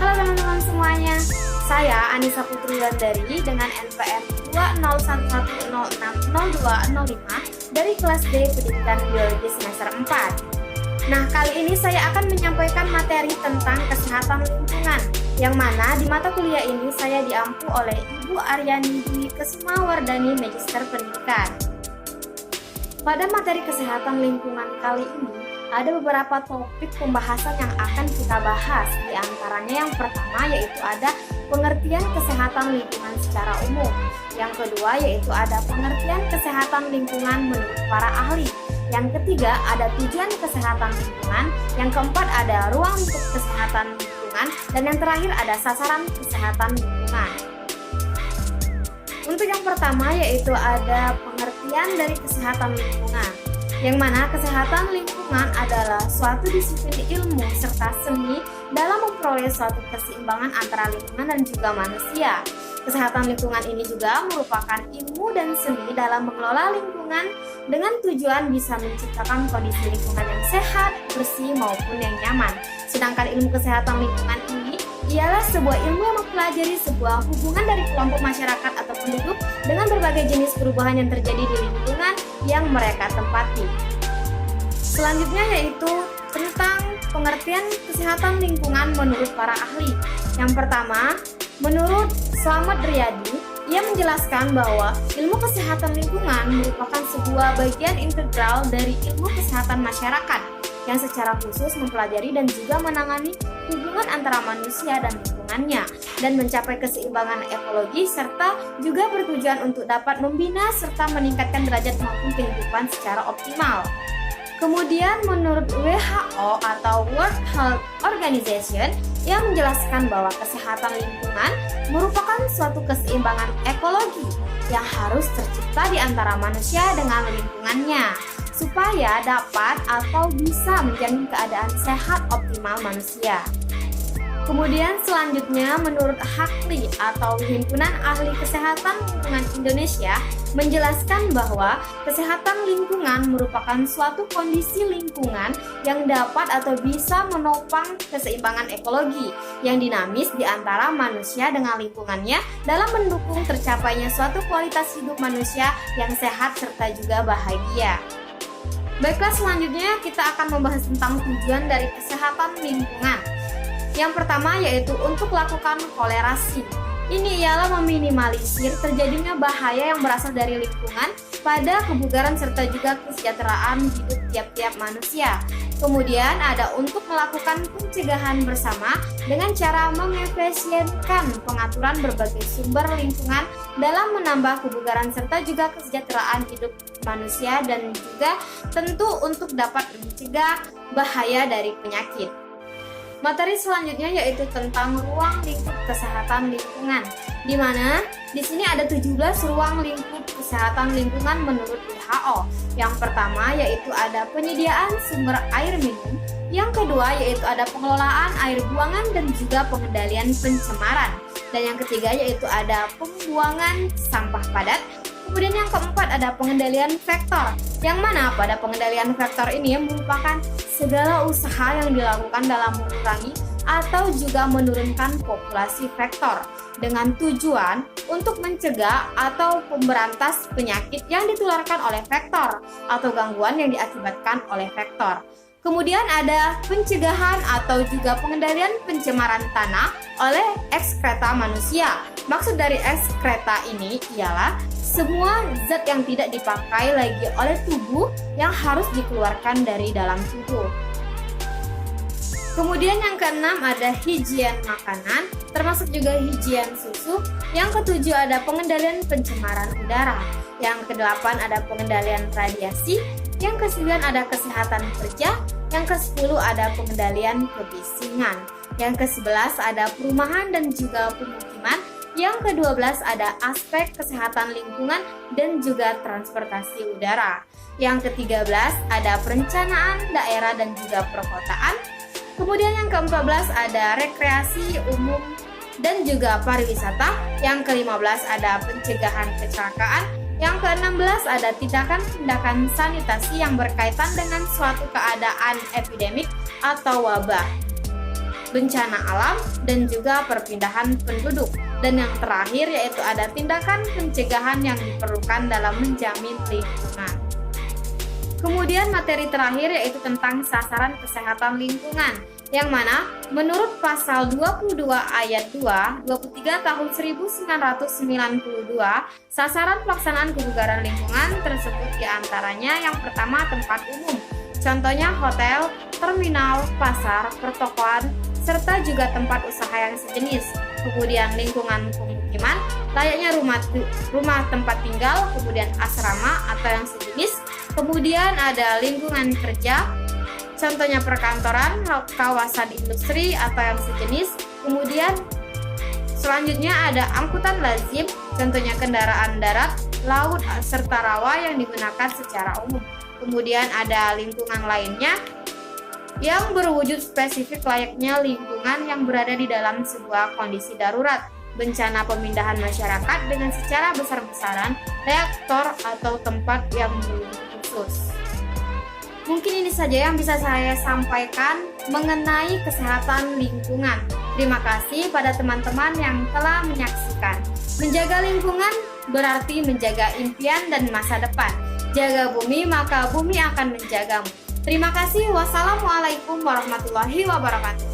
Halo teman-teman semuanya, saya Anissa Putri Wandari dengan NPM 20110600205 dari kelas D Pendidikan Biologi semester 4. Nah, kali ini saya akan menyampaikan materi tentang kesehatan lingkungan, yang mana di mata kuliah ini saya diampu oleh Ibu Aryani Dwi Kesumawardani, Magister Pendidikan. Pada materi kesehatan lingkungan kali ini, ada beberapa topik pembahasan yang akan kita bahas. Di antaranya yang pertama yaitu ada pengertian kesehatan lingkungan secara umum. Yang kedua yaitu ada pengertian kesehatan lingkungan menurut para ahli. Yang ketiga ada tujuan kesehatan lingkungan. Yang keempat ada ruang untuk kesehatan lingkungan. Dan yang terakhir ada sasaran kesehatan lingkungan. Untuk yang pertama yaitu ada pengertian dari kesehatan lingkungan, yang mana kesehatan lingkungan adalah suatu disiplin ilmu serta seni dalam memperoleh suatu keseimbangan antara lingkungan dan juga manusia. Kesehatan lingkungan ini juga merupakan ilmu dan seni dalam mengelola lingkungan dengan tujuan bisa menciptakan kondisi lingkungan yang sehat, bersih maupun yang nyaman. Sedangkan ilmu kesehatan lingkungan ini ialah sebuah ilmu yang mempelajari sebuah hubungan dari kelompok masyarakat atau penduduk dengan berbagai jenis perubahan yang terjadi di lingkungan yang mereka tempati. Selanjutnya yaitu tentang pengertian kesehatan lingkungan menurut para ahli. Yang pertama, menurut Slamet Riyadi, ia menjelaskan bahwa ilmu kesehatan lingkungan merupakan sebuah bagian integral dari ilmu kesehatan masyarakat yang secara khusus mempelajari dan juga menangani hubungan antara manusia dan lingkungannya dan mencapai keseimbangan ekologi serta juga bertujuan untuk dapat membina serta meningkatkan derajat maupun kehidupan secara optimal. Kemudian menurut WHO atau World Health Organization yang menjelaskan bahwa kesehatan lingkungan merupakan suatu keseimbangan ekologi yang harus tercipta di antara manusia dengan lingkungannya supaya dapat atau bisa menjamin keadaan sehat optimal manusia. Kemudian selanjutnya menurut HAKLI atau Himpunan Ahli Kesehatan Lingkungan Indonesia menjelaskan bahwa kesehatan lingkungan merupakan suatu kondisi lingkungan yang dapat atau bisa menopang keseimbangan ekologi yang dinamis di antara manusia dengan lingkungannya dalam mendukung tercapainya suatu kualitas hidup manusia yang sehat serta juga bahagia. Baiklah, selanjutnya kita akan membahas tentang tujuan dari kesehatan lingkungan. Yang pertama yaitu untuk melakukan toleransi. Ini ialah meminimalisir terjadinya bahaya yang berasal dari lingkungan pada kebugaran serta juga kesejahteraan hidup tiap-tiap manusia. Kemudian ada untuk melakukan pencegahan bersama dengan cara mengefisienkan pengaturan berbagai sumber lingkungan dalam menambah kebugaran serta juga kesejahteraan hidup manusia dan juga tentu untuk dapat mencegah bahaya dari penyakit. Materi selanjutnya yaitu tentang ruang lingkup kesehatan lingkungan, di mana di sini ada 17 ruang lingkup kesehatan lingkungan menurut WHO. Yang pertama yaitu ada penyediaan sumber air minum, yang kedua yaitu ada pengelolaan air buangan dan juga pengendalian pencemaran, dan yang ketiga yaitu ada pembuangan sampah padat. Kemudian yang keempat ada pengendalian vektor, yang mana pada pengendalian vektor ini merupakan segala usaha yang dilakukan dalam mengurangi atau juga menurunkan populasi vektor dengan tujuan untuk mencegah atau memberantas penyakit yang ditularkan oleh vektor atau gangguan yang diakibatkan oleh vektor. Kemudian ada pencegahan atau juga pengendalian pencemaran tanah oleh ekskreta manusia. Maksud dari ekskreta ini ialah semua zat yang tidak dipakai lagi oleh tubuh yang harus dikeluarkan dari dalam tubuh. Kemudian yang keenam ada higien makanan, termasuk juga higien susu. Yang ketujuh ada pengendalian pencemaran udara. Yang kedelapan ada pengendalian radiasi. Yang kesembilan ada kesehatan kerja. Yang ke-10 ada pengendalian kebisingan. Yang ke-11 ada perumahan dan juga pemukiman. Yang ke-12 ada aspek kesehatan lingkungan dan juga transportasi udara. Yang ke-13 ada perencanaan daerah dan juga perkotaan. Kemudian yang ke-14 ada rekreasi umum dan juga pariwisata. Yang ke-15 ada pencegahan kecelakaan. Yang ke-16 ada tindakan-tindakan sanitasi yang berkaitan dengan suatu keadaan epidemik atau wabah. bencana alam, dan juga perpindahan penduduk. Dan yang terakhir yaitu ada tindakan pencegahan yang diperlukan dalam menjamin lingkungan. Kemudian materi terakhir yaitu tentang sasaran kesehatan lingkungan, yang mana menurut pasal 22 ayat 2, 23 tahun 1992, sasaran pelaksanaan kebugaran lingkungan tersebut diantaranya yang pertama tempat umum, contohnya hotel, terminal, pasar, pertokoan, serta juga tempat usaha yang sejenis. Kemudian lingkungan pemukiman, layaknya rumah tempat tinggal, kemudian asrama atau yang sejenis. Kemudian ada lingkungan kerja, contohnya perkantoran, kawasan industri atau yang sejenis. Kemudian selanjutnya ada angkutan lazim, contohnya kendaraan darat, laut, serta rawa yang digunakan secara umum. Kemudian ada lingkungan lainnya yang berwujud spesifik layaknya lingkungan yang berada di dalam sebuah kondisi darurat, bencana pemindahan masyarakat dengan secara besar-besaran, reaktor atau tempat yang khusus. Mungkin ini saja yang bisa saya sampaikan mengenai kesehatan lingkungan. Terima kasih pada teman-teman yang telah menyaksikan. Menjaga lingkungan berarti menjaga impian dan masa depan. Jaga bumi, maka bumi akan menjagamu. Terima kasih. Wassalamualaikum warahmatullahi wabarakatuh.